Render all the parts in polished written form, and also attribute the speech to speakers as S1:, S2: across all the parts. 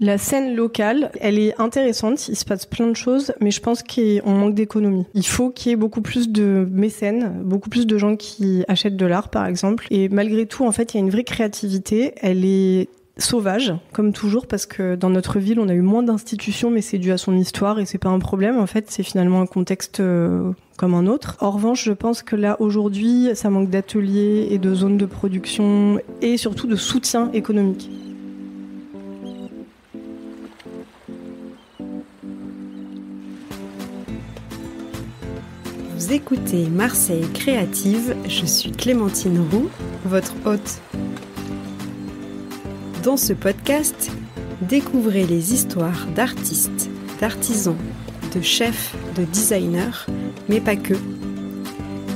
S1: La scène locale, elle est intéressante, il se passe plein de choses, mais je pense qu'on manque d'économie. Il faut qu'il y ait beaucoup plus de mécènes, beaucoup plus de gens qui achètent de l'art, par exemple. Et malgré tout, en fait, il y a une vraie créativité. Elle est sauvage, comme toujours, parce que dans notre ville, on a eu moins d'institutions, mais c'est dû à son histoire et c'est pas un problème. En fait, c'est finalement un contexte comme un autre. En revanche, je pense que là, aujourd'hui, ça manque d'ateliers et de zones de production et surtout de soutien économique.
S2: Vous écoutez Marseille Créative, je suis Clémentine Roux, votre hôte. Dans ce podcast, découvrez les histoires d'artistes, d'artisans, de chefs, de designers, mais pas que.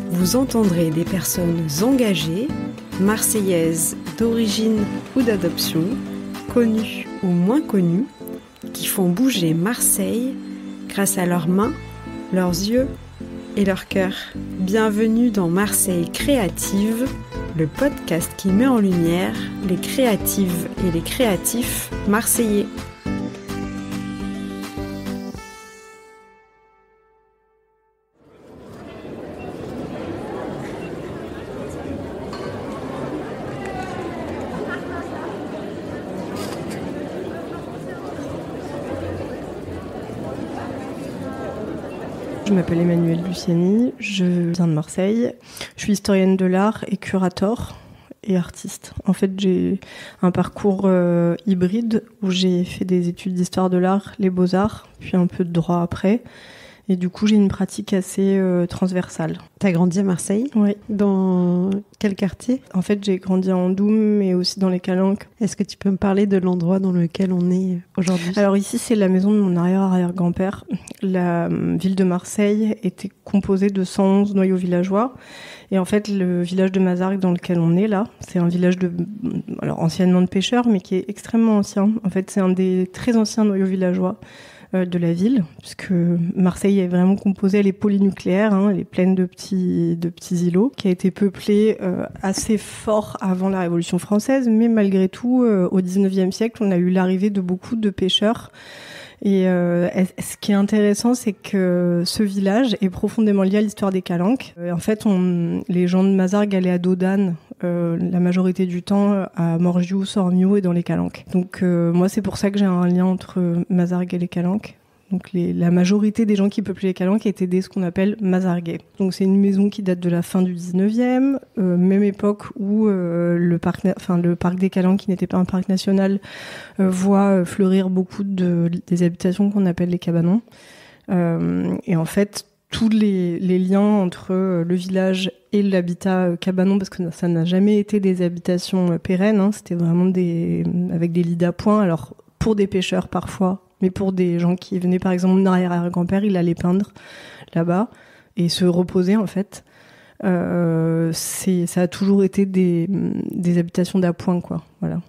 S2: Vous entendrez des personnes engagées, marseillaises d'origine ou d'adoption, connues ou moins connues, qui font bouger Marseille grâce à leurs mains, leurs yeux et leur cœur. Bienvenue dans Marseille Créative, le podcast qui met en lumière les créatives et les créatifs marseillais.
S1: Je m'appelle Emmanuelle Luciani, je viens de Marseille. Je suis historienne de l'art et curator et artiste. En fait, j'ai un parcours hybride où j'ai fait des études d'histoire de l'art, les beaux-arts, puis un peu de droit après. Et du coup, j'ai une pratique assez transversale.
S2: T'as grandi à Marseille ?
S1: Oui.
S2: Dans quel quartier ?
S1: En fait, j'ai grandi en Doum, mais aussi dans les Calanques.
S2: Est-ce que tu peux me parler de l'endroit dans lequel on est aujourd'hui ?
S1: Alors ici, c'est la maison de mon arrière-arrière-grand-père. La ville de Marseille était composée de 111 noyaux villageois. Et en fait, le village de Mazargues dans lequel on est là, c'est un village alors anciennement de pêcheurs, mais qui est extrêmement ancien. En fait, c'est un des très anciens noyaux villageois de la ville, puisque Marseille est vraiment composée, elle est polynucléaire, elle est pleine de petits îlots, qui a été peuplée assez fort avant la Révolution française, mais malgré tout, au 19e siècle, on a eu l'arrivée de beaucoup de pêcheurs. Et ce qui est intéressant, c'est que ce village est profondément lié à l'histoire des Calanques. En fait, les gens de Mazargues allaient à dos d'âne la majorité du temps à Morgiou, Sormiou et dans les Calanques. Donc moi, c'est pour ça que j'ai un lien entre Mazargues et les Calanques. Donc la majorité des gens qui peuplaient les Calanques étaient ce qu'on appelle Mazarguais. Donc c'est une maison qui date de la fin du 19e, même époque où le parc des Calanques, qui n'était pas un parc national, voit fleurir beaucoup des habitations qu'on appelle les cabanons. Et en fait, tous les liens entre le village et l'habitat cabanon, parce que ça n'a jamais été des habitations pérennes, c'était vraiment avec des lits d'appoint, alors pour des pêcheurs parfois, mais pour des gens qui venaient, par exemple, mon arrière-grand-père, il allait peindre là-bas et se reposer, en fait. Ça a toujours été des habitations d'appoint, quoi. Voilà.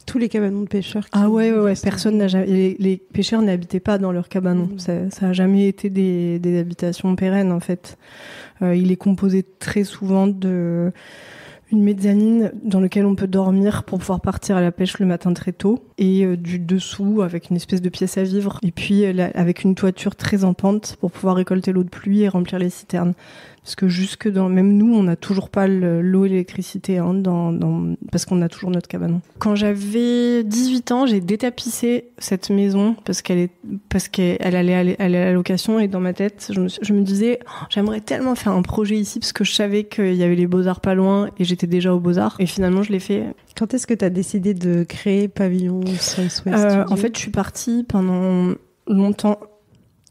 S2: Tous les cabanons de pêcheurs
S1: ouais. Personne n'a jamais... Les pêcheurs n'habitaient pas dans leurs cabanons. Ça a jamais été des habitations pérennes, en fait. Il est composé très souvent une mezzanine dans laquelle on peut dormir pour pouvoir partir à la pêche le matin très tôt, et du dessous avec une espèce de pièce à vivre, et puis avec une toiture très en pente pour pouvoir récolter l'eau de pluie et remplir les citernes. Parce que même nous, on n'a toujours pas l'eau et l'électricité, parce qu'on a toujours notre cabanon. Quand j'avais 18 ans, j'ai détapissé cette maison parce qu'elle allait à la location, et dans ma tête, je me disais, j'aimerais tellement faire un projet ici, parce que je savais qu'il y avait les Beaux-Arts pas loin et j'étais déjà aux Beaux-Arts. Et finalement, je l'ai fait.
S2: Quand est-ce que tu as décidé de créer Pavillon Southwest
S1: En fait, je suis partie pendant longtemps.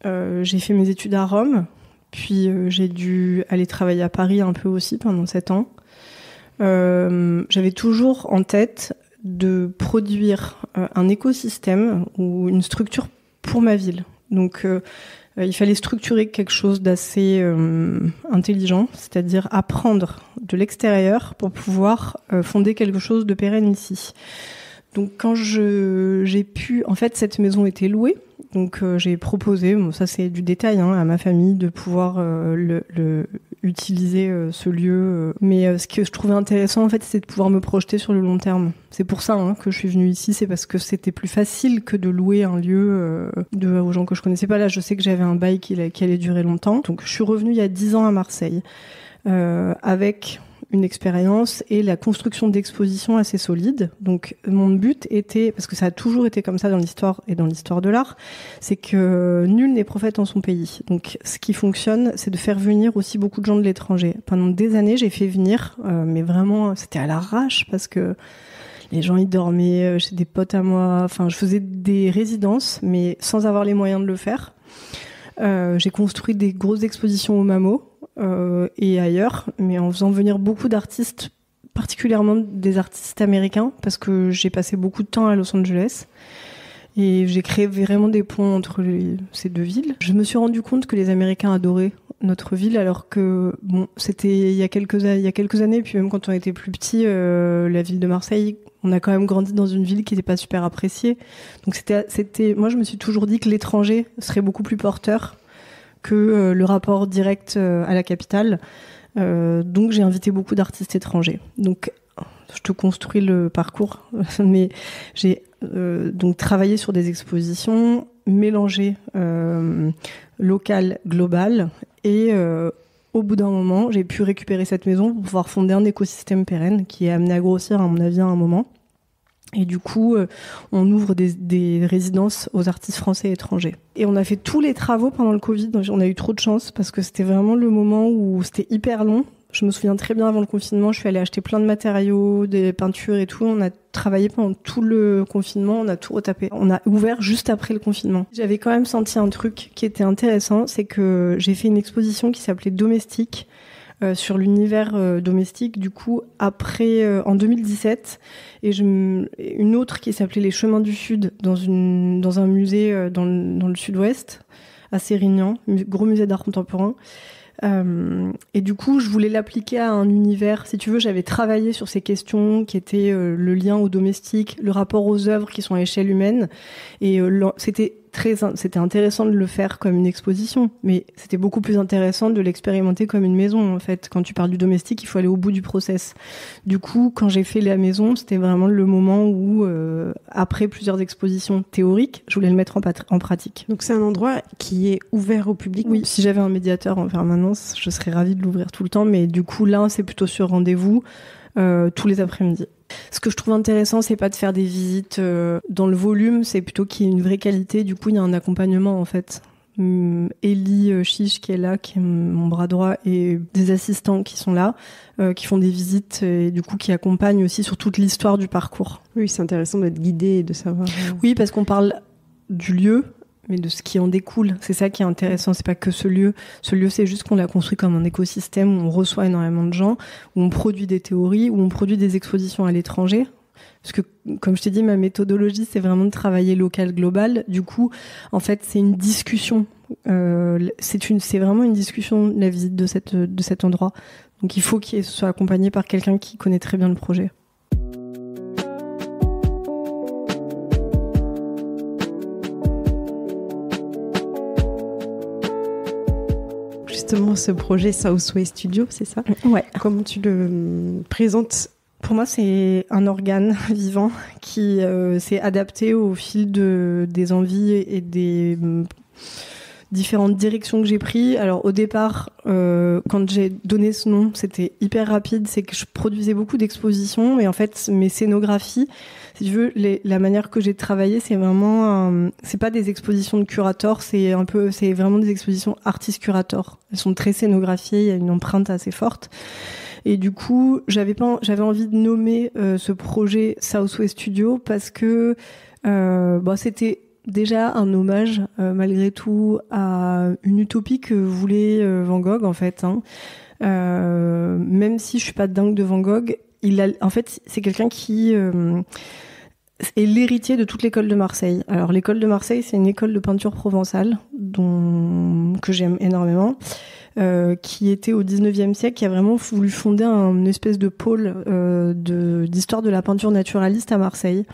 S1: J'ai fait mes études à Rome. Puis j'ai dû aller travailler à Paris un peu aussi pendant 7 ans. J'avais toujours en tête de produire un écosystème ou une structure pour ma ville. Donc il fallait structurer quelque chose d'assez intelligent, c'est-à-dire apprendre de l'extérieur pour pouvoir fonder quelque chose de pérenne ici. Donc quand j'ai pu... En fait, cette maison était louée. Donc j'ai proposé, ça c'est du détail, à ma famille de pouvoir utiliser ce lieu. Mais ce que je trouvais intéressant, en fait, c'est de pouvoir me projeter sur le long terme. C'est pour ça que je suis venue ici, c'est parce que c'était plus facile que de louer un lieu aux gens que je connaissais pas. Là, je sais que j'avais un bail qui allait durer longtemps. Donc, je suis revenue il y a 10 ans à Marseille avec une expérience et la construction d'expositions assez solides. Donc, mon but était, parce que ça a toujours été comme ça dans l'histoire et dans l'histoire de l'art, c'est que nul n'est prophète en son pays. Donc, ce qui fonctionne, c'est de faire venir aussi beaucoup de gens de l'étranger. Pendant des années, j'ai fait venir, mais vraiment, c'était à l'arrache parce que les gens, ils dormaient chez des potes à moi. Enfin, je faisais des résidences, mais sans avoir les moyens de le faire. J'ai construit des grosses expositions au MAMO et ailleurs, mais en faisant venir beaucoup d'artistes, particulièrement des artistes américains, parce que j'ai passé beaucoup de temps à Los Angeles. Et j'ai créé vraiment des ponts entre ces deux villes. Je me suis rendu compte que les Américains adoraient notre ville, alors que bon, c'était il y a quelques années, puis même quand on était plus petit, la ville de Marseille, on a quand même grandi dans une ville qui n'était pas super appréciée. Donc moi je me suis toujours dit que l'étranger serait beaucoup plus porteur que le rapport direct à la capitale. Donc j'ai invité beaucoup d'artistes étrangers. Donc je te construis le parcours, mais j'ai donc travaillé sur des expositions mélangées local, global, et au bout d'un moment, j'ai pu récupérer cette maison pour pouvoir fonder un écosystème pérenne qui est amené à grossir, à mon avis, à un moment. Et du coup, on ouvre des résidences aux artistes français et étrangers. Et on a fait tous les travaux pendant le Covid. On a eu trop de chance parce que c'était vraiment le moment où c'était hyper long. Je me souviens très bien, avant le confinement, je suis allée acheter plein de matériaux, des peintures et tout. On a travaillé pendant tout le confinement, on a tout retapé. On a ouvert juste après le confinement. J'avais quand même senti un truc qui était intéressant, c'est que j'ai fait une exposition qui s'appelait Domestique, sur l'univers domestique, du coup, après, en 2017, et une autre qui s'appelait Les Chemins du Sud, dans un musée dans le sud-ouest, à Sérignan, gros musée d'art contemporain. Et du coup, je voulais l'appliquer à un univers. Si tu veux, j'avais travaillé sur ces questions qui étaient le lien au domestique, le rapport aux œuvres qui sont à échelle humaine. Et c'était intéressant de le faire comme une exposition, mais c'était beaucoup plus intéressant de l'expérimenter comme une maison, en fait. Quand tu parles du domestique, il faut aller au bout du process. Du coup, quand j'ai fait la maison, c'était vraiment le moment où, après plusieurs expositions théoriques, je voulais le mettre en pratique.
S2: Donc c'est un endroit qui est ouvert au public?
S1: Oui, si j'avais un médiateur en permanence, je serais ravie de l'ouvrir tout le temps, mais du coup, là, c'est plutôt sur rendez-vous, tous les après-midi. Ce que je trouve intéressant, c'est pas de faire des visites dans le volume, c'est plutôt qu'il y ait une vraie qualité. Du coup, il y a un accompagnement, en fait. Ellie Chiche qui est là, qui est mon bras droit, et des assistants qui sont là, qui font des visites et du coup qui accompagnent aussi sur toute l'histoire du parcours.
S2: Oui, c'est intéressant d'être guidé et de savoir.
S1: Oui, parce qu'on parle du lieu, mais de ce qui en découle. C'est ça qui est intéressant, c'est pas que ce lieu. Ce lieu, c'est juste qu'on l'a construit comme un écosystème où on reçoit énormément de gens, où on produit des théories, où on produit des expositions à l'étranger. Parce que, comme je t'ai dit, ma méthodologie, c'est vraiment de travailler local, global. Du coup, en fait, c'est une discussion. C'est vraiment une discussion, la visite de cet endroit. Donc, il faut qu'il soit accompagné par quelqu'un qui connaît très bien le projet.
S2: Justement, ce projet Southway Studio, c'est ça?
S1: Ouais.
S2: Comment tu le présentes?
S1: Pour moi, c'est un organe vivant qui s'est adapté au fil des envies et des différentes directions que j'ai prises. Alors au départ, quand j'ai donné ce nom, c'était hyper rapide. C'est que je produisais beaucoup d'expositions et en fait, mes scénographies, si tu veux, la manière que j'ai travaillé, c'est vraiment, c'est pas des expositions de curator, c'est vraiment des expositions artist-curator. Elles sont très scénographiées, il y a une empreinte assez forte. Et du coup, j'avais envie de nommer ce projet Southway Studio parce que c'était déjà un hommage, malgré tout, à une utopie que voulait Van Gogh, en fait. Même si je suis pas dingue de Van Gogh, en fait, c'est quelqu'un qui est l'héritier de toute l'école de Marseille. Alors, l'école de Marseille, c'est une école de peinture provençale que j'aime énormément. Qui était au 19e siècle, qui a vraiment voulu fonder une espèce de pôle d'histoire de la peinture naturaliste à Marseille.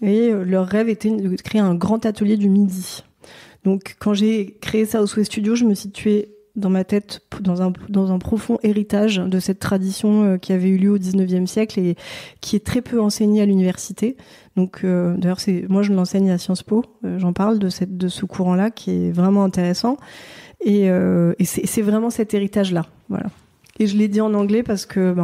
S1: Et leur rêve était de créer un grand atelier du Midi. Donc, quand j'ai créé Southway Studio, je me situais dans ma tête dans un profond héritage de cette tradition qui avait eu lieu au 19e siècle et qui est très peu enseignée à l'université. Donc d'ailleurs moi je l'enseigne à Sciences Po, j'en parle de ce courant-là qui est vraiment intéressant et c'est vraiment cet héritage-là, voilà. Et je l'ai dit en anglais parce que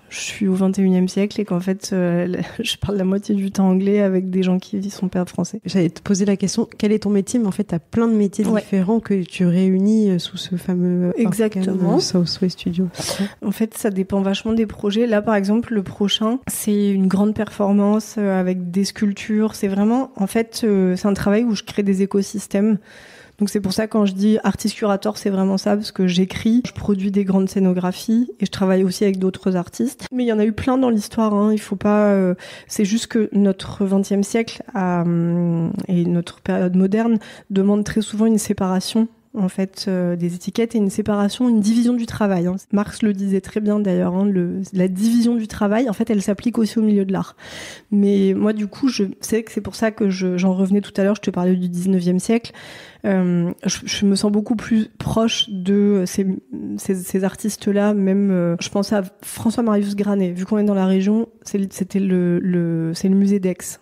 S1: je suis au 21e siècle et qu'en fait, je parle la moitié du temps anglais avec des gens qui sont pas français.
S2: J'allais te poser la question, quel est ton métier? Mais en fait, tu as plein de métiers différents que tu réunis sous ce fameux
S1: Exactement.
S2: Southway Studio.
S1: En fait, ça dépend vachement des projets. Là, par exemple, le prochain, c'est une grande performance avec des sculptures. C'est vraiment, en fait, c'est un travail où je crée des écosystèmes. Donc c'est pour ça quand je dis artiste curator, c'est vraiment ça, parce que j'écris, je produis des grandes scénographies et je travaille aussi avec d'autres artistes. Mais il y en a eu plein dans l'histoire, hein. Il faut pas. C'est juste que notre 20e siècle et notre période moderne demande très souvent une séparation. En fait, des étiquettes et une séparation, une division du travail. Hein. Marx le disait très bien d'ailleurs, hein, la division du travail, en fait, elle s'applique aussi au milieu de l'art. Mais moi, du coup, je sais que c'est pour ça que j'en revenais tout à l'heure, je te parlais du 19e siècle. Je me sens beaucoup plus proche de ces artistes-là, même, je pense à François Marius Granet. Vu qu'on est dans la région, c'est le musée d'Aix.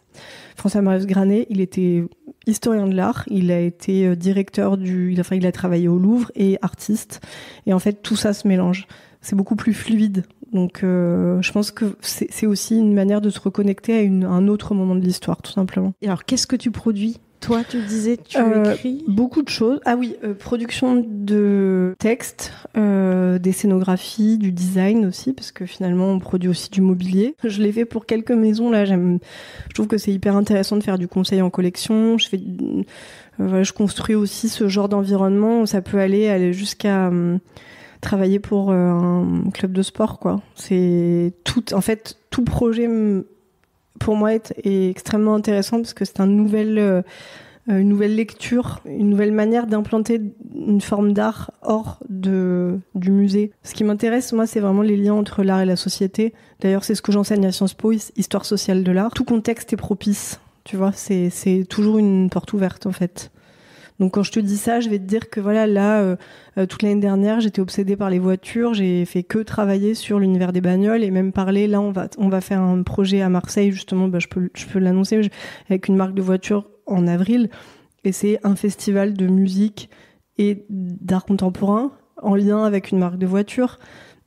S1: François Marius Granet, il était historien de l'art, il a été directeur il a travaillé au Louvre et artiste. Et en fait, tout ça se mélange. C'est beaucoup plus fluide. Donc, je pense que c'est aussi une manière de se reconnecter à un autre moment de l'histoire, tout simplement.
S2: Et alors, qu'est-ce que tu produis ? Toi, tu disais, tu écris
S1: beaucoup de choses. Ah oui, production de textes, des scénographies, du design aussi, parce que finalement, on produit aussi du mobilier. Je l'ai fait pour quelques maisons. Là, je trouve que c'est hyper intéressant de faire du conseil en collection. Je construis aussi ce genre d'environnement. Ça peut aller jusqu'à travailler pour un club de sport, quoi. C'est tout. En fait, tout projet pour moi est extrêmement intéressant parce que c'est une nouvelle lecture, une nouvelle manière d'implanter une forme d'art hors du musée. Ce qui m'intéresse, moi, c'est vraiment les liens entre l'art et la société. D'ailleurs, c'est ce que j'enseigne à Sciences Po, histoire sociale de l'art. Tout contexte est propice, tu vois, c'est toujours une porte ouverte, en fait. Donc quand je te dis ça, je vais te dire que voilà, là, toute l'année dernière, j'étais obsédée par les voitures, j'ai fait que travailler sur l'univers des bagnoles et même parler. Là, on va faire un projet à Marseille, justement, je peux l'annoncer, avec une marque de voitures en avril. Et c'est un festival de musique et d'art contemporain en lien avec une marque de voitures.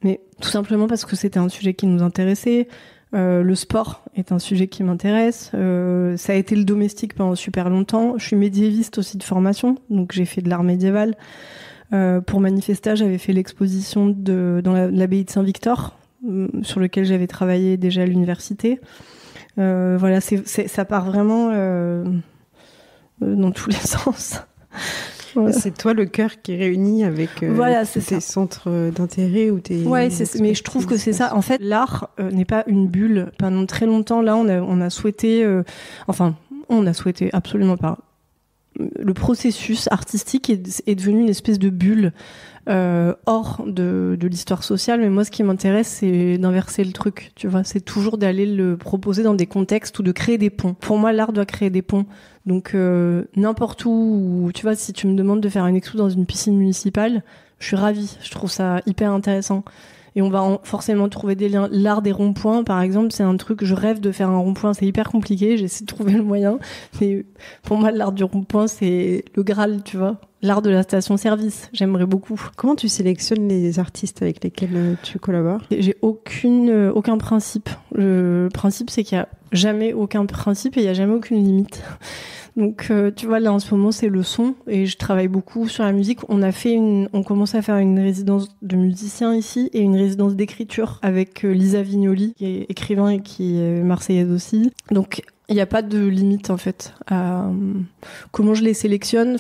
S1: Mais tout simplement parce que c'était un sujet qui nous intéressait. Le sport est un sujet qui m'intéresse. Ça a été le domestique pendant super longtemps. Je suis médiéviste aussi de formation, donc j'ai fait de l'art médiéval. Pour Manifesta, j'avais fait l'exposition dans l'abbaye de Saint-Victor, sur lequel j'avais travaillé déjà à l'université. Voilà, ça part vraiment dans tous les sens.
S2: Voilà. C'est toi le cœur qui réunit avec tes centres d'intérêt ou tes...
S1: Ouais, mais je trouve que c'est ça. En fait, l'art n'est pas une bulle. Pendant très longtemps, là, on a souhaité... on a souhaité absolument pas. Le processus artistique est devenu une espèce de bulle hors de l'histoire sociale. Mais moi, ce qui m'intéresse, c'est d'inverser le truc. Tu vois, c'est toujours d'aller le proposer dans des contextes ou de créer des ponts. Pour moi, l'art doit créer des ponts. Donc, n'importe où, tu vois, si tu me demandes de faire une expo dans une piscine municipale, je suis ravie. Je trouve ça hyper intéressant. Et on va forcément trouver des liens. L'art des ronds-points, par exemple, c'est un truc, je rêve de faire un rond-point, c'est hyper compliqué, j'essaie de trouver le moyen. Mais pour moi, l'art du rond-point, c'est le Graal, tu vois. L'art de la station-service, j'aimerais beaucoup.
S2: Comment tu sélectionnes les artistes avec lesquels tu collabores ?
S1: J'ai aucun principe. Le principe, c'est qu'il n'y a jamais aucun principe et il n'y a jamais aucune limite. Donc, tu vois, là, en ce moment, c'est le son et je travaille beaucoup sur la musique. On commence à faire une résidence de musiciens ici et une résidence d'écriture avec Lisa Vignoli, qui est écrivain et qui est marseillaise aussi. Donc, il n'y a pas de limite, en fait, à comment je les sélectionne.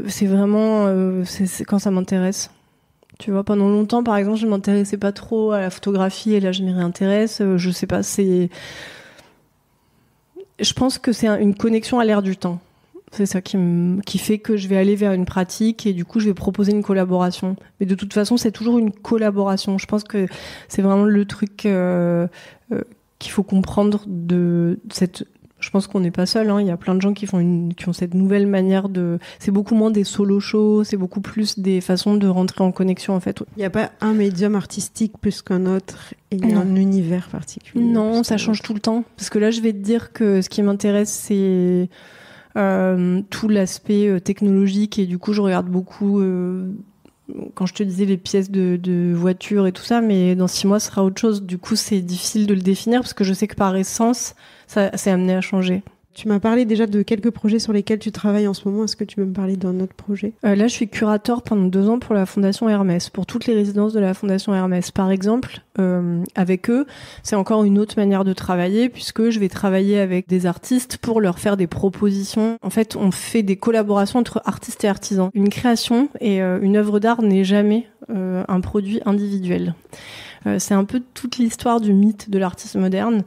S1: C'est vraiment c'est quand ça m'intéresse. Tu vois, pendant longtemps, par exemple, je ne m'intéressais pas trop à la photographie et là, je m'y réintéresse. Je sais pas, je pense que c'est une connexion à l'air du temps. C'est ça qui fait que je vais aller vers une pratique et du coup, je vais proposer une collaboration. Mais de toute façon, c'est toujours une collaboration. Je pense que c'est vraiment le truc qu'il faut comprendre de cette... Je pense qu'on n'est pas seul. Il y a plein de gens qui ont cette nouvelle manière de. C'est beaucoup moins des solo shows, c'est beaucoup plus des façons de rentrer en connexion en fait.
S2: Il n'y a pas un médium artistique plus qu'un autre et il y a un univers particulier.
S1: Non, ça change tout le temps. Parce que là, je vais te dire que ce qui m'intéresse, c'est tout l'aspect technologique et du coup, je regarde beaucoup. Quand je te disais les pièces de voiture et tout ça, mais dans 6 mois, ce sera autre chose. Du coup, c'est difficile de le définir parce que je sais que par essence, ça c'est amené à changer.
S2: Tu m'as parlé déjà de quelques projets sur lesquels tu travailles en ce moment. Est-ce que tu peux me parler d'un autre projet ?
S1: Là, je suis curateur pendant 2 ans pour la Fondation Hermès, pour toutes les résidences de la Fondation Hermès. Par exemple, avec eux, c'est encore une autre manière de travailler puisque je vais travailler avec des artistes pour leur faire des propositions. En fait, on fait des collaborations entre artistes et artisans. Une création et une œuvre d'art n'est jamais un produit individuel. C'est un peu toute l'histoire du mythe de l'artiste moderne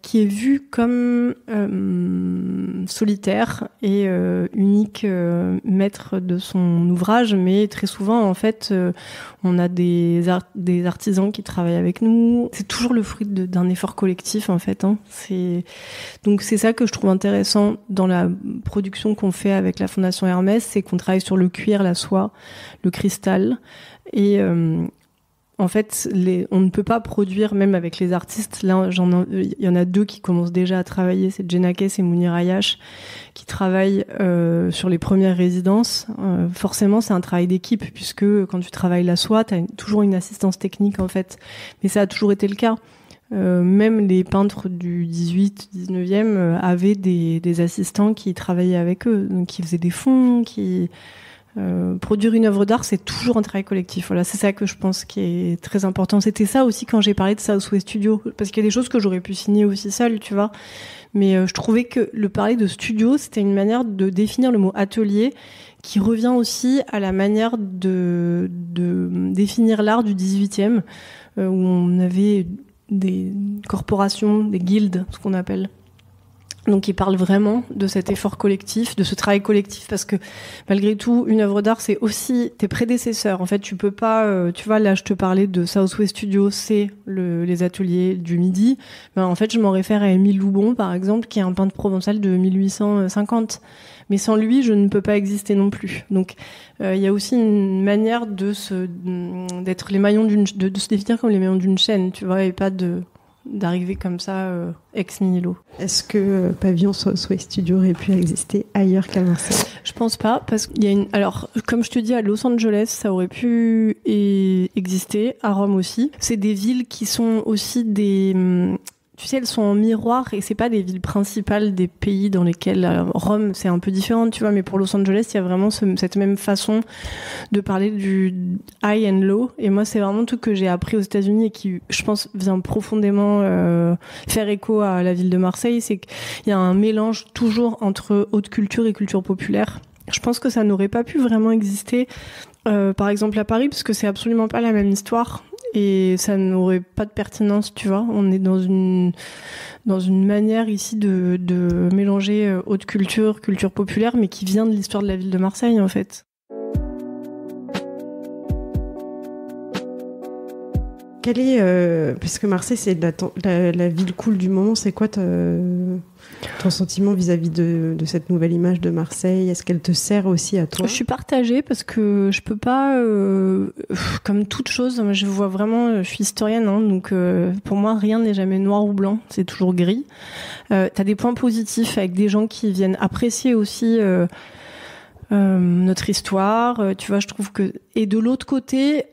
S1: qui est vu comme solitaire et unique maître de son ouvrage, mais très souvent en fait on a des artisans qui travaillent avec nous. C'est toujours le fruit d'un effort collectif en fait. Donc c'est ça que je trouve intéressant dans la production qu'on fait avec la Fondation Hermès, c'est qu'on travaille sur le cuir, la soie, le cristal et en fait, on ne peut pas produire, même avec les artistes. Là, il y en a 2 qui commencent déjà à travailler. C'est Jenna Kess et Mounir Ayash qui travaillent sur les premières résidences. Forcément, c'est un travail d'équipe puisque quand tu travailles la soie, tu as toujours une assistance technique en fait. Mais ça a toujours été le cas. Même les peintres du 18, 19e avaient des assistants qui travaillaient avec eux, donc qui faisaient des fonds, produire une œuvre d'art, c'est toujours un travail collectif. Voilà, c'est ça que je pense qui est très important. C'était ça aussi quand j'ai parlé de Southwest Studio, parce qu'il y a des choses que j'aurais pu signer aussi seule, tu vois. Mais je trouvais que le parler de studio, c'était une manière de définir le mot atelier, qui revient aussi à la manière de définir l'art du 18e, où on avait des corporations, des guildes, ce qu'on appelle. Donc, il parle vraiment de cet effort collectif, de ce travail collectif, parce que malgré tout, une œuvre d'art, c'est aussi tes prédécesseurs. En fait, tu peux pas, tu vois, là, je te parlais de Southwest Studio, c'est les ateliers du Midi. Ben, en fait, je m'en réfère à Émile Loubon, par exemple, qui est un peintre provençal de 1850. Mais sans lui, je ne peux pas exister non plus. Donc, il y a aussi une manière d'être les maillons de se définir comme les maillons d'une chaîne, tu vois, et pas d'arriver comme ça ex nihilo.
S2: Est-ce que Pavillon Southwest Studio aurait pu exister ailleurs qu'à Marseille ?
S1: Je pense pas, parce qu'il y a alors comme je te dis, à Los Angeles ça aurait pu exister, à Rome aussi. C'est des villes qui sont aussi tu sais, elles sont en miroir et c'est pas des villes principales des pays dans lesquels Rome c'est un peu différent, tu vois, mais pour Los Angeles il y a vraiment cette même façon de parler du high and low, et moi c'est vraiment tout que j'ai appris aux États-Unis et qui, je pense, vient profondément faire écho à la ville de Marseille. C'est qu'il y a un mélange toujours entre haute culture et culture populaire. Je pense que ça n'aurait pas pu vraiment exister par exemple à Paris, parce que c'est absolument pas la même histoire. Et ça n'aurait pas de pertinence, tu vois. On est dans une manière ici de mélanger haute culture, culture populaire, mais qui vient de l'histoire de la ville de Marseille, en fait.
S2: Quel est, puisque Marseille c'est la ville cool du moment, c'est quoi ton sentiment vis-à-vis de cette nouvelle image de Marseille ? Est-ce qu'elle te sert aussi à toi ?
S1: Je suis partagée parce que je peux pas, comme toute chose, je vois vraiment, je suis historienne, hein, donc pour moi rien n'est jamais noir ou blanc, c'est toujours gris. T'as des points positifs avec des gens qui viennent apprécier aussi notre histoire, tu vois, je trouve que... Et de l'autre côté...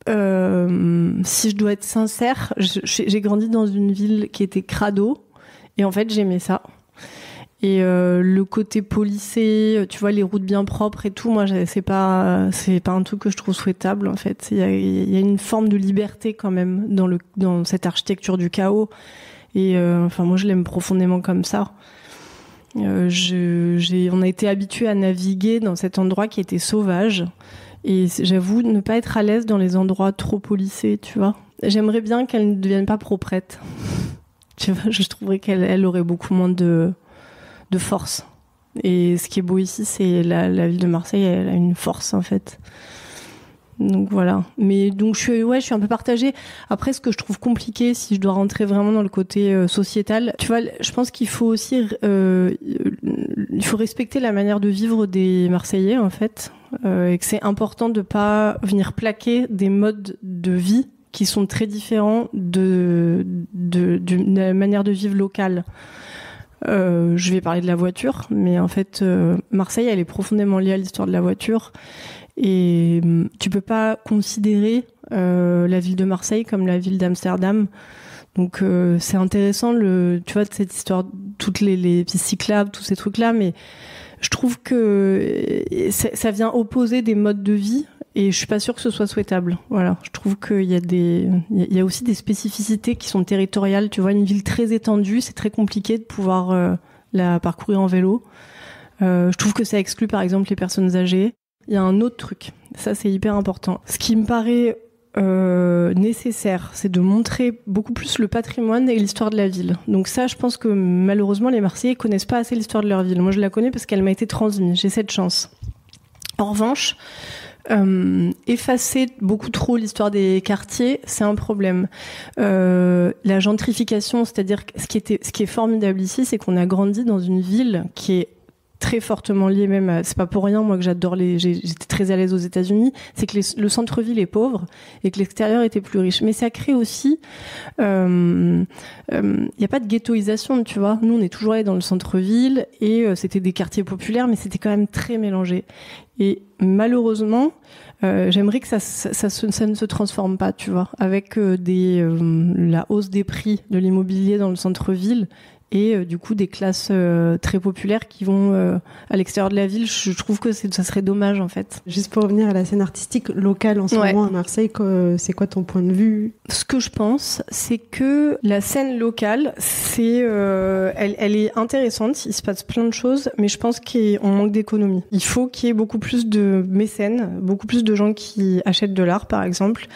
S1: si je dois être sincère, j'ai grandi dans une ville qui était crado et en fait j'aimais ça. Et le côté policé, tu vois, les routes bien propres et tout, moi c'est pas un truc que je trouve souhaitable en fait. Il y a une forme de liberté quand même dans cette architecture du chaos. Et enfin moi je l'aime profondément comme ça. On a été habitués à naviguer dans cet endroit qui était sauvage. Et j'avoue ne pas être à l'aise dans les endroits trop policés, tu vois. J'aimerais bien qu'elle ne devienne pas proprette. Tu vois, je trouverais qu'elle aurait beaucoup moins de force. Et ce qui est beau ici, c'est la ville de Marseille, elle a une force, en fait. Donc voilà. Mais donc je suis un peu partagée. Après, ce que je trouve compliqué, si je dois rentrer vraiment dans le côté sociétal, tu vois, je pense qu'il faut aussi, il faut respecter la manière de vivre des Marseillais en fait, et que c'est important de pas venir plaquer des modes de vie qui sont très différents de la manière de vivre locale. Je vais parler de la voiture, mais en fait, Marseille, elle est profondément liée à l'histoire de la voiture. Et tu peux pas considérer la ville de Marseille comme la ville d'Amsterdam. Donc c'est intéressant, tu vois, cette histoire, toutes les pistes cyclables, tous ces trucs-là, mais je trouve que ça vient opposer des modes de vie et je suis pas sûre que ce soit souhaitable. Voilà, je trouve qu'il y a il y a aussi des spécificités qui sont territoriales. Tu vois, une ville très étendue, c'est très compliqué de pouvoir la parcourir en vélo. Je trouve que ça exclut par exemple les personnes âgées. Il y a un autre truc, ça c'est hyper important. Ce qui me paraît nécessaire, c'est de montrer beaucoup plus le patrimoine et l'histoire de la ville. Donc ça, je pense que malheureusement, les Marseillais connaissent pas assez l'histoire de leur ville. Moi, je la connais parce qu'elle m'a été transmise. J'ai cette chance. En revanche, effacer beaucoup trop l'histoire des quartiers, c'est un problème. La gentrification, c'est-à-dire ce qui est formidable ici, c'est qu'on a grandi dans une ville qui est très fortement lié même c'est pas pour rien moi que j'adore j'étais très à l'aise aux États-Unis, c'est que le centre-ville est pauvre et que l'extérieur était plus riche, mais ça crée aussi y a pas de ghettoisation, tu vois. Nous on est toujours allés dans le centre-ville et c'était des quartiers populaires, mais c'était quand même très mélangé et malheureusement j'aimerais que ça ne se transforme pas, tu vois, avec la hausse des prix de l'immobilier dans le centre-ville et du coup des classes très populaires qui vont à l'extérieur de la ville. Je trouve que ça serait dommage en fait.
S2: Juste pour revenir à la scène artistique locale en ce moment à Marseille, c'est quoi ton point de vue ?
S1: Ce que je pense, c'est que la scène locale, elle est intéressante, il se passe plein de choses, mais je pense qu'on manque d'économie. Il faut qu'il y ait beaucoup plus de mécènes, beaucoup plus de gens qui achètent de l'art par exemple.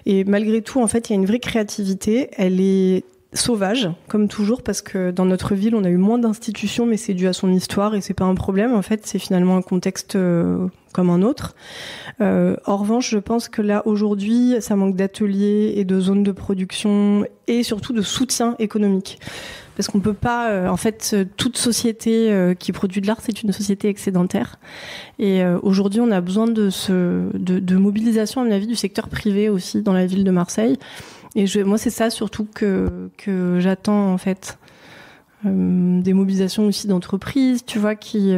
S1: Et malgré tout, en fait, il y a une vraie créativité, elle est sauvage, comme toujours, parce que dans notre ville, on a eu moins d'institutions, mais c'est dû à son histoire et c'est pas un problème. En fait, c'est finalement un contexte comme un autre. En revanche, je pense que là, aujourd'hui, ça manque d'ateliers et de zones de production et surtout de soutien économique. Parce qu'on peut pas, en fait, toute société qui produit de l'art, c'est une société excédentaire. Et aujourd'hui, on a besoin de mobilisation, à mon avis, du secteur privé aussi dans la ville de Marseille. Et moi, c'est ça surtout que j'attends en fait. Des mobilisations aussi d'entreprises, tu vois, qui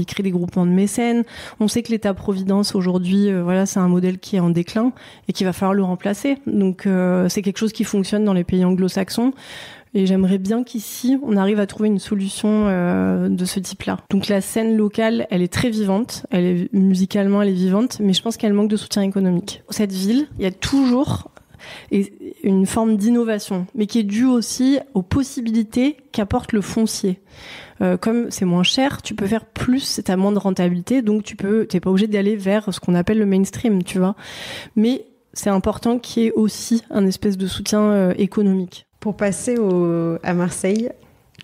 S1: créent des groupements de mécènes. On sait que l'État-providence aujourd'hui, c'est un modèle qui est en déclin et qu'il va falloir le remplacer. Donc c'est quelque chose qui fonctionne dans les pays anglo-saxons. Et j'aimerais bien qu'ici, on arrive à trouver une solution de ce type-là. Donc la scène locale, elle est très vivante. Musicalement, elle est vivante, mais je pense qu'elle manque de soutien économique. Cette ville, il y a toujours une forme d'innovation, mais qui est due aussi aux possibilités qu'apporte le foncier. Comme c'est moins cher, tu peux faire plus, t'as moins de rentabilité, donc t'es pas obligé d'aller vers ce qu'on appelle le mainstream, tu vois. Mais c'est important qu'il y ait aussi un espèce de soutien économique.
S2: Pour passer à Marseille,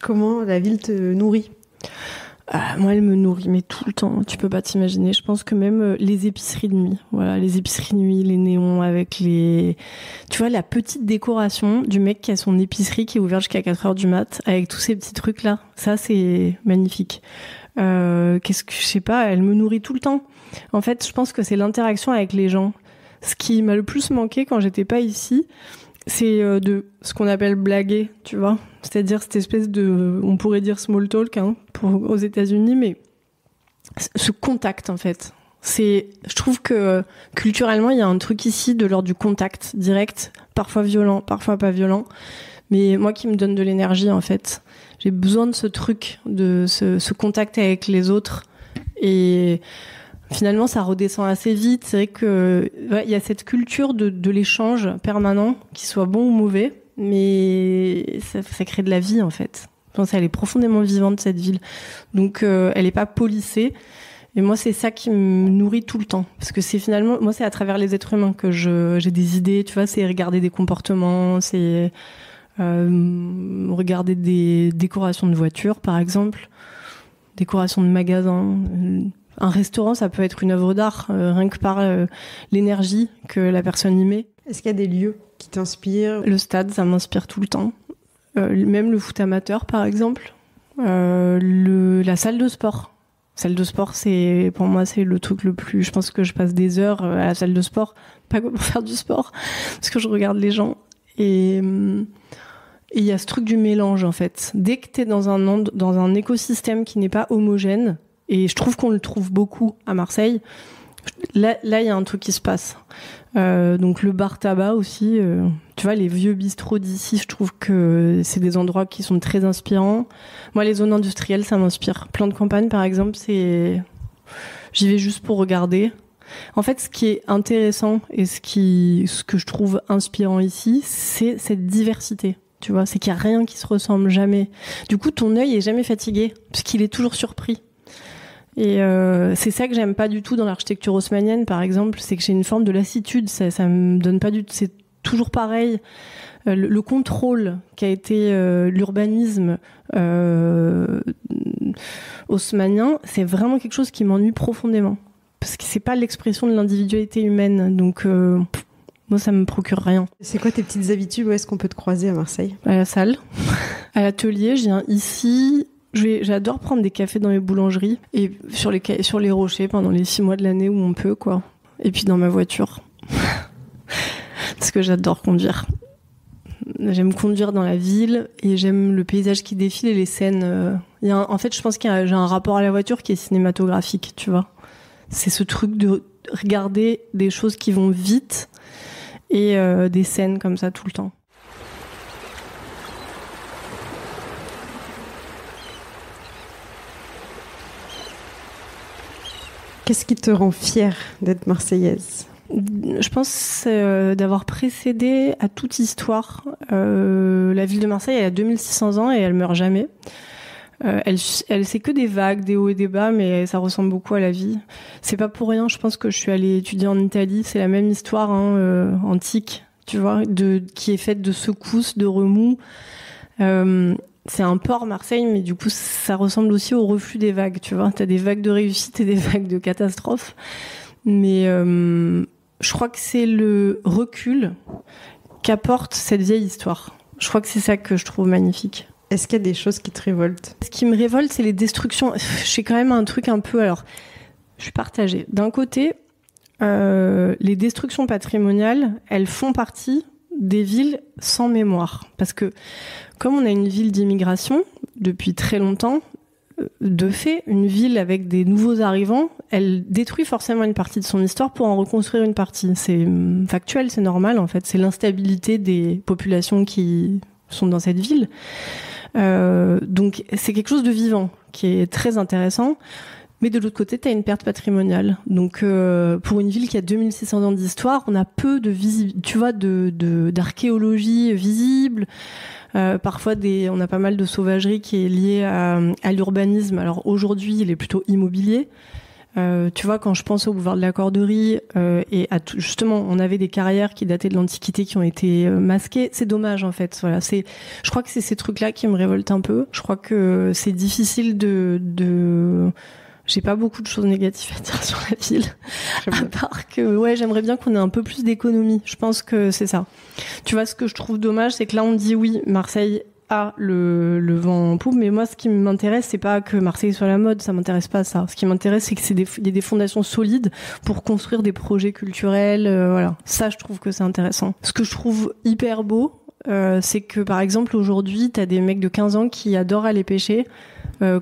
S2: comment la ville te nourrit ?
S1: Moi, elle me nourrit, mais tout le temps. Tu peux pas t'imaginer. Je pense que même les épiceries de nuit. Voilà, les épiceries de nuit, les néons avec tu vois, la petite décoration du mec qui a son épicerie qui est ouverte jusqu'à 4h du mat, avec tous ces petits trucs-là. Ça, c'est magnifique. Je sais pas, elle me nourrit tout le temps. En fait, je pense que c'est l'interaction avec les gens. Ce qui m'a le plus manqué quand j'étais pas ici, c'est de ce qu'on appelle blaguer, tu vois. C'est-à-dire cette espèce de, on pourrait dire small talk aux États-Unis, mais ce contact en fait. Je trouve que culturellement, il y a un truc ici de l'ordre du contact direct, parfois violent, parfois pas violent, mais moi qui me donne de l'énergie en fait. J'ai besoin de ce truc, de ce contact avec les autres et finalement, ça redescend assez vite. C'est vrai que y a cette culture de l'échange permanent, qu'il soit bon ou mauvais, mais ça crée de la vie en fait. Je pense qu'elle est profondément vivante cette ville, donc elle est pas policée. Et moi, c'est ça qui me nourrit tout le temps, parce que c'est finalement, moi, c'est à travers les êtres humains que j'ai des idées. Tu vois, c'est regarder des comportements, c'est regarder des décorations de voitures, par exemple, décorations de magasins. Un restaurant, ça peut être une œuvre d'art, rien que par l'énergie que la personne y met.
S2: Est-ce qu'il y a des lieux qui t'inspirent ?
S1: Le stade, ça m'inspire tout le temps. Même le foot amateur, par exemple. La salle de sport. Salle de sport, pour moi, c'est le truc le plus... Je pense que je passe des heures à la salle de sport, pas pour faire du sport, parce que je regarde les gens. Et il y a ce truc du mélange, en fait. Dès que t'es dans un écosystème qui n'est pas homogène, et je trouve qu'on le trouve beaucoup à Marseille, là, il y a un truc qui se passe. Donc le bar tabac aussi, tu vois, les vieux bistrots d'ici, je trouve que c'est des endroits qui sont très inspirants. Moi, les zones industrielles, ça m'inspire. Plan de campagne, par exemple, j'y vais juste pour regarder. En fait, ce qui est intéressant et ce que je trouve inspirant ici, c'est cette diversité. Tu vois, c'est qu'il n'y a rien qui se ressemble jamais. Du coup, ton œil est jamais fatigué, puisqu'il est toujours surpris. Et c'est ça que j'aime pas du tout dans l'architecture haussmannienne, par exemple, c'est que j'ai une forme de lassitude. Ça me donne pas du tout. C'est toujours pareil. Le contrôle qu'a été l'urbanisme haussmannien, c'est vraiment quelque chose qui m'ennuie profondément, parce que c'est pas l'expression de l'individualité humaine. Donc moi, ça me procure rien.
S2: C'est quoi tes petites habitudes ? Où est-ce qu'on peut te croiser à Marseille ?
S1: À la salle, à l'atelier. Je viens ici. J'adore prendre des cafés dans les boulangeries et sur les rochers pendant les 6 mois de l'année où on peut, quoi. Et puis dans ma voiture. Parce que j'adore conduire. J'aime conduire dans la ville et j'aime le paysage qui défile et les scènes. En fait, je pense j'ai un rapport à la voiture qui est cinématographique, tu vois. C'est ce truc de regarder des choses qui vont vite et des scènes comme ça tout le temps.
S2: Qu'est-ce qui te rend fière d'être marseillaise ?
S1: Je pense d'avoir précédé à toute histoire. La ville de Marseille, elle a 2600 ans et elle meurt jamais. C'est que des vagues, des hauts et des bas, mais ça ressemble beaucoup à la vie. C'est pas pour rien, je pense que je suis allée étudier en Italie. C'est la même histoire antique, tu vois, qui est faite de secousses, de remous. C'est un port, Marseille, mais du coup, ça ressemble aussi au reflux des vagues, tu vois. T'as des vagues de réussite et des vagues de catastrophe. Mais je crois que c'est le recul qu'apporte cette vieille histoire. Je crois que c'est ça que je trouve magnifique.
S2: Est-ce qu'il y a des choses qui te révoltent ?
S1: Ce qui me révolte, c'est les destructions. J'ai quand même un truc un peu... Alors, je suis partagée. D'un côté, les destructions patrimoniales, elles font partie des villes sans mémoire. Parce que comme on a une ville d'immigration depuis très longtemps, de fait, une ville avec des nouveaux arrivants, elle détruit forcément une partie de son histoire pour en reconstruire une partie. C'est factuel, c'est normal en fait. C'est l'instabilité des populations qui sont dans cette ville. Donc c'est quelque chose de vivant qui est très intéressant. Mais de l'autre côté, tu as une perte patrimoniale. Donc, pour une ville qui a 2600 ans d'histoire, on a peu de d'archéologie visible. Parfois, on a pas mal de sauvagerie qui est liée à l'urbanisme. Alors aujourd'hui, il est plutôt immobilier. Tu vois, quand je pense au boulevard de la Corderie et justement, on avait des carrières qui dataient de l'Antiquité qui ont été masquées. C'est dommage en fait. Voilà, je crois que c'est ces trucs-là qui me révoltent un peu. Je crois que c'est difficile J'ai pas beaucoup de choses négatives à dire sur la ville. À part que, j'aimerais bien qu'on ait un peu plus d'économie. Je pense que c'est ça. Tu vois, ce que je trouve dommage, c'est que là, on dit oui, Marseille a le vent en poupe, mais moi, ce qui m'intéresse, c'est pas que Marseille soit la mode, ça m'intéresse pas ça. Ce qui m'intéresse, c'est qu'il y ait des fondations solides pour construire des projets culturels, voilà. Ça, je trouve que c'est intéressant. Ce que je trouve hyper beau, c'est que, par exemple, aujourd'hui, t'as des mecs de 15 ans qui adorent aller pêcher,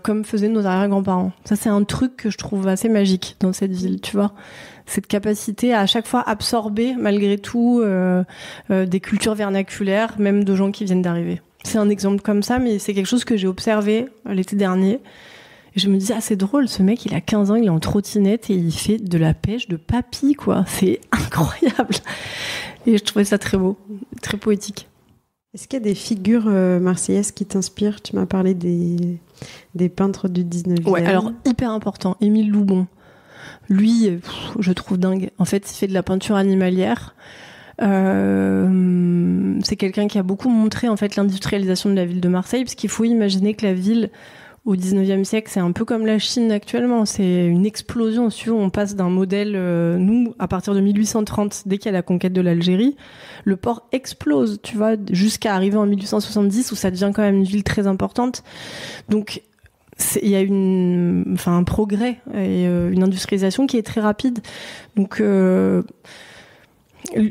S1: comme faisaient nos arrière-grands-parents. Ça, c'est un truc que je trouve assez magique dans cette ville, tu vois. Cette capacité à chaque fois absorber, malgré tout, des cultures vernaculaires, même de gens qui viennent d'arriver. C'est un exemple comme ça, mais c'est quelque chose que j'ai observé l'été dernier. Et je me dis, c'est drôle, ce mec, il a 15 ans, il est en trottinette et il fait de la pêche de papy, quoi. C'est incroyable. Et je trouvais ça très beau, très poétique.
S2: Est-ce qu'il y a des figures marseillaises qui t'inspirent ? Tu m'as parlé des peintres du 19e.
S1: Ouais, alors hyper important, Émile Loubon. Lui, je trouve dingue. En fait, il fait de la peinture animalière. C'est quelqu'un qui a beaucoup montré en fait l'industrialisation de la ville de Marseille, parce qu'il faut imaginer que la ville au 19e siècle, c'est un peu comme la Chine actuellement. C'est une explosion. Si on passe d'un modèle, nous, à partir de 1830, dès qu'il y a la conquête de l'Algérie, le port explose, tu vois, jusqu'à arriver en 1870 où ça devient quand même une ville très importante. Donc, il y a un progrès et une industrialisation qui est très rapide. Donc,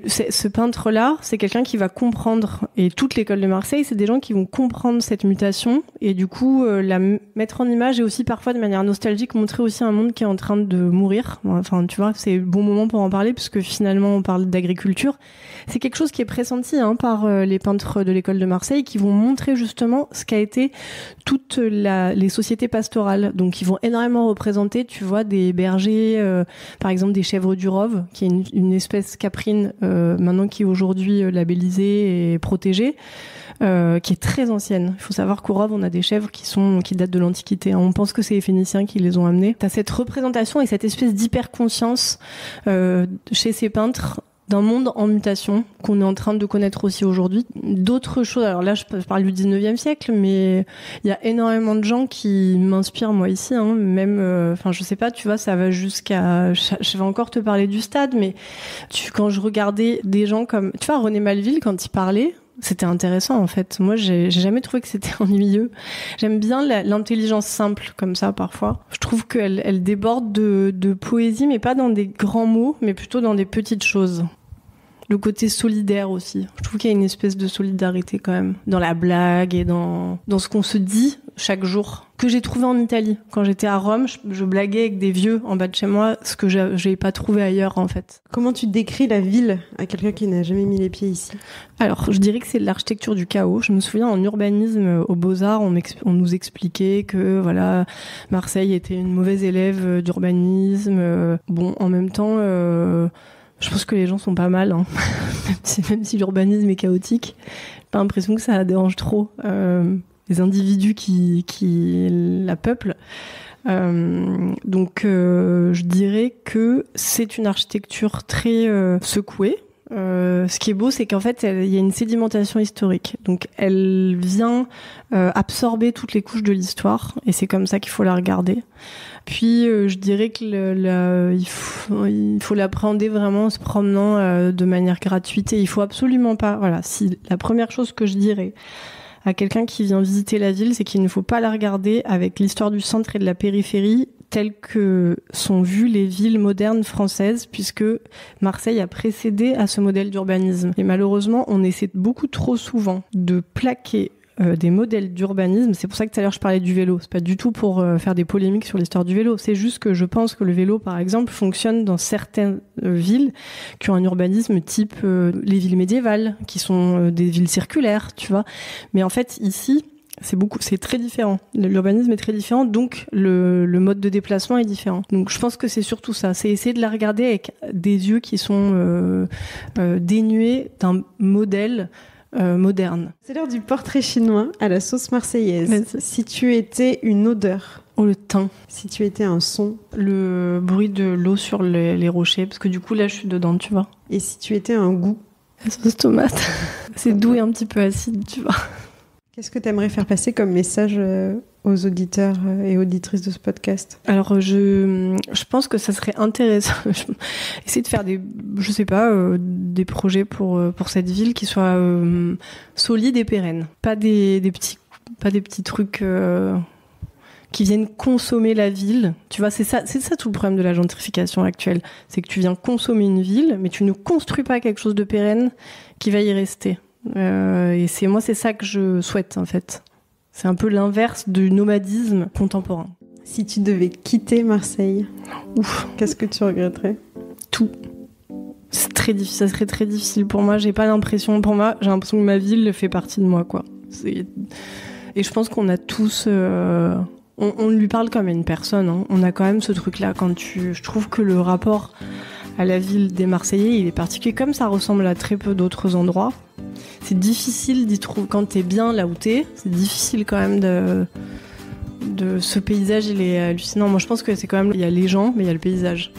S1: ce peintre-là, c'est quelqu'un qui va comprendre, et toute l'école de Marseille, c'est des gens qui vont comprendre cette mutation et du coup la mettre en image et aussi parfois de manière nostalgique montrer aussi un monde qui est en train de mourir. Enfin, tu vois, c'est le bon moment pour en parler puisque finalement on parle d'agriculture. C'est quelque chose qui est pressenti par les peintres de l'école de Marseille qui vont montrer justement ce qu'a été toutes les sociétés pastorales. Donc ils vont énormément représenter, tu vois, des bergers, par exemple des chèvres du Rove, qui est une espèce caprine maintenant qui est aujourd'hui labellisée et protégée, qui est très ancienne. Il faut savoir qu'au Rove, on a des chèvres qui datent de l'Antiquité. On pense que c'est les Phéniciens qui les ont amenées. T'as cette représentation et cette espèce d'hyper-conscience chez ces peintres d'un monde en mutation qu'on est en train de connaître aussi aujourd'hui. D'autres choses, alors là je parle du 19e siècle, mais il y a énormément de gens qui m'inspirent moi ici, même, je sais pas, tu vois, ça va jusqu'à, je vais encore te parler du Stade, mais quand je regardais des gens comme, tu vois, René Maleville, quand il parlait, c'était intéressant en fait. Moi, j'ai jamais trouvé que c'était ennuyeux. J'aime bien l'intelligence simple comme ça parfois. Je trouve qu'elle déborde de poésie, mais pas dans des grands mots, mais plutôt dans des petites choses. Le côté solidaire aussi. Je trouve qu'il y a une espèce de solidarité quand même dans la blague et dans ce qu'on se dit chaque jour. Que j'ai trouvé en Italie. Quand j'étais à Rome, je blaguais avec des vieux en bas de chez moi, ce que j'ai pas trouvé ailleurs en fait.
S2: Comment tu décris la ville à quelqu'un qui n'a jamais mis les pieds ici ?
S1: Alors, je dirais que c'est de l'architecture du chaos. Je me souviens en urbanisme aux Beaux-Arts, on nous expliquait que voilà, Marseille était une mauvaise élève d'urbanisme. Bon, en même temps, je pense que les gens sont pas mal, même si l'urbanisme est chaotique. J'ai pas l'impression que ça dérange trop les individus qui la peuplent. Donc, je dirais que c'est une architecture très secouée. Ce qui est beau, c'est qu'en fait, il y a une sédimentation historique. Donc, elle vient absorber toutes les couches de l'histoire, et c'est comme ça qu'il faut la regarder. Puis, je dirais que il faut l'appréhender vraiment en se promenant de manière gratuite. Et il faut absolument pas. Voilà, si la première chose que je dirais à quelqu'un qui vient visiter la ville, c'est qu'il ne faut pas la regarder avec l'histoire du centre et de la périphérie telles que sont vues les villes modernes françaises, puisque Marseille a précédé à ce modèle d'urbanisme. Et malheureusement, on essaie beaucoup trop souvent de plaquer des modèles d'urbanisme. C'est pour ça que tout à l'heure je parlais du vélo. C'est pas du tout pour faire des polémiques sur l'histoire du vélo. C'est juste que je pense que le vélo, par exemple, fonctionne dans certaines villes qui ont un urbanisme type les villes médiévales, qui sont des villes circulaires, tu vois. Mais en fait, ici, c'est très différent. L'urbanisme est très différent, donc le mode de déplacement est différent. Donc je pense que c'est surtout ça. C'est essayer de la regarder avec des yeux qui sont dénués d'un modèle moderne.
S2: C'est l'heure du portrait chinois à la sauce marseillaise. Vas-y. Si tu étais une odeur.
S1: Oh, le thym.
S2: Si tu étais un son.
S1: Le bruit de l'eau sur les rochers, parce que du coup là je suis dedans, tu vois.
S2: Et si tu étais un goût.
S1: La sauce tomate. C'est doux et un petit peu acide, tu vois.
S2: Qu'est-ce que tu aimerais faire passer comme message aux auditeurs et auditrices de ce podcast ?
S1: Alors, je pense que ça serait intéressant. Essayer de faire des projets pour cette ville qui soient solides et pérennes. Pas des petits trucs qui viennent consommer la ville. Tu vois, c'est ça tout le problème de la gentrification actuelle. C'est que tu viens consommer une ville, mais tu ne construis pas quelque chose de pérenne qui va y rester. Et c'est ça que je souhaite en fait. C'est un peu l'inverse du nomadisme contemporain.
S2: Si tu devais quitter Marseille, qu'est-ce que tu regretterais ?
S1: Tout. C'est très difficile, ça serait très difficile pour moi. J'ai l'impression que ma ville fait partie de moi, quoi. Et je pense qu'on a tous, on lui parle comme à une personne. On a quand même ce truc-là. Je trouve que le rapport à la ville des Marseillais, il est particulier. Comme ça ressemble à très peu d'autres endroits, c'est difficile d'y trouver. Quand t'es bien là où t'es, c'est difficile quand même de ce paysage, il est hallucinant. Moi, je pense que c'est quand même, il y a les gens, mais il y a le paysage.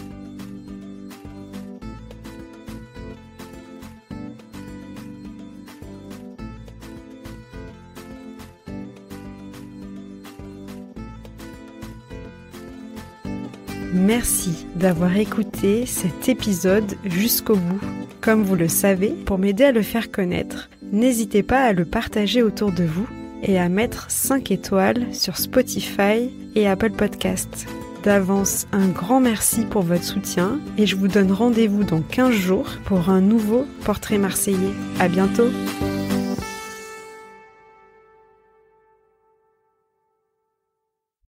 S2: Merci d'avoir écouté cet épisode jusqu'au bout. Comme vous le savez, pour m'aider à le faire connaître, n'hésitez pas à le partager autour de vous et à mettre 5 étoiles sur Spotify et Apple Podcasts. D'avance, un grand merci pour votre soutien et je vous donne rendez-vous dans 15 jours pour un nouveau portrait marseillais. À bientôt!